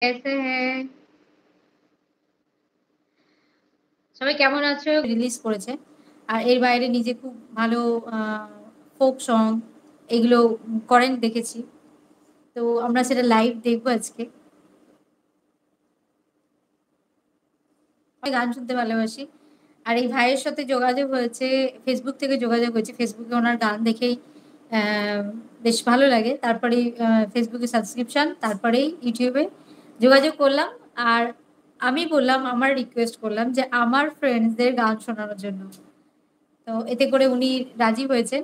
कैसे हैं? সবাই কেমন আছো? রিলিজ করেছে। আর এর বাইরে নিজে খুব ভালো আ ফোক সং এগুলো করেন দেখেছি। তো আমরা সেটা লাইভ দেখবো আজকে। আমি গান শুনতে ভালোবাসি। আর এই ভাইয়ের সাথে যোগাযোগ হয়েছে ফেসবুক থেকে যোগাযোগ হয়েছে। ফেসবুকে ওনার গান দেখেই অ্যা বেশ ভালো লাগে। তারপরেই ফেসবুকে সাবস্ক্রিপশন, তারপরেই YouTube এ যোগাযোগ করলাম। আর আমি বললাম, আমার রিকোয়েস্ট করলাম যে আমার ফ্রেন্ডসদের গান শোনানোর জন্য। তো এতে করে উনি রাজি হয়েছেন।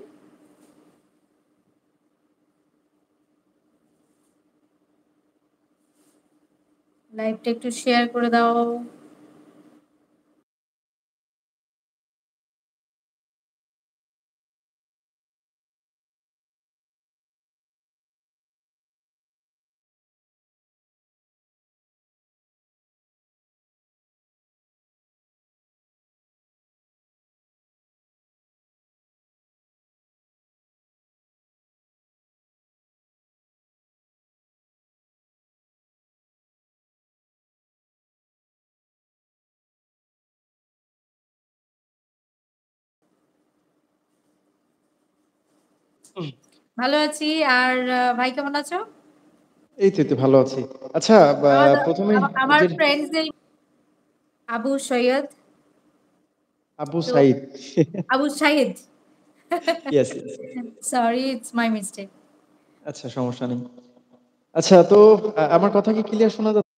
লাইভটা একটু শেয়ার করে দাও। ভালো আছি। আর ভাই কেমন আছো? এই তো ভালো আছি। আচ্ছা, আমার প্রথমেই আমার যে ফ্রেন্ডসদের আবু সৈয়দ। আবু তো Saeed. Abu Saeed. Yes, yes. Sorry, it's my mistake. আচ্ছা, সমস্যা নেই। আচ্ছা, তো আমার কথা কি ক্লিয়ার শোনা যাচ্ছে?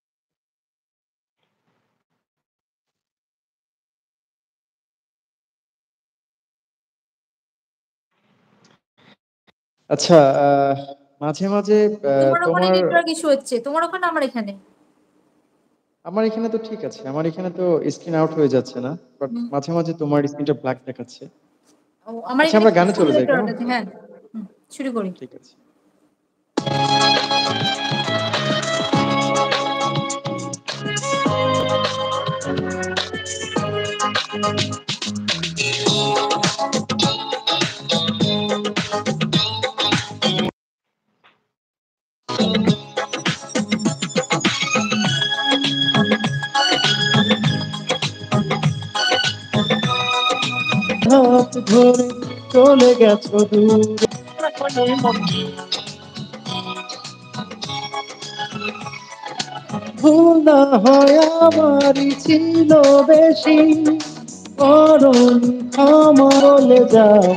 আচ্ছা, মাঝে, মাঝে তোমার ওখানে তোমার নেটওয়ার্ক ইস্যু হচ্ছে। তোমার ওখানে আমার এখানে? আমার এখানে তো ঠিক আছে। আমার এখানে তো স্ক্রিন আউট হয়ে যাচ্ছে না। বাট হুম। মাঝে, মাঝে তোমার স্ক্রিনটা ব্ল্যাক দেখাচ্ছে। ও আমার আচ্ছা, এখানে আমরা কিন্তু গানে ফুল চলে যাই, নেটওয়ার্ক কেমন? আছে। হ্যাঁ। হুম, শুরু করি। ঠিক আছে। হাত ধরে চলে গেছো দূরে, ভুল না হয় আমারই ছিল বেশি, করুণ ক্ষমা বলে যাও।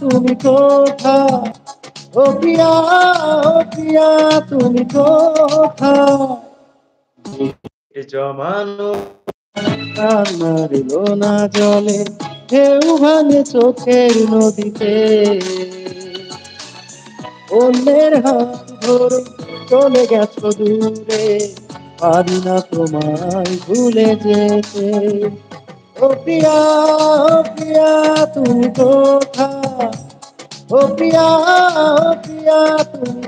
তুমি কোথায়, ও প্রিয়া, ও প্রিয়া, তুমি কোথায়? জমানো কান্নার লোনা জলে ঢেউ ভাঙে চোখের নদীতে, অন্যের হাত ধরে চলে গেছো দূরে, পারি না তোমায় ভুলে যেতে। ও প্রিয়া, ও প্রিয়া, তুমি কোথায়? ও প্রিয়া, ও প্রিয়া, তুমি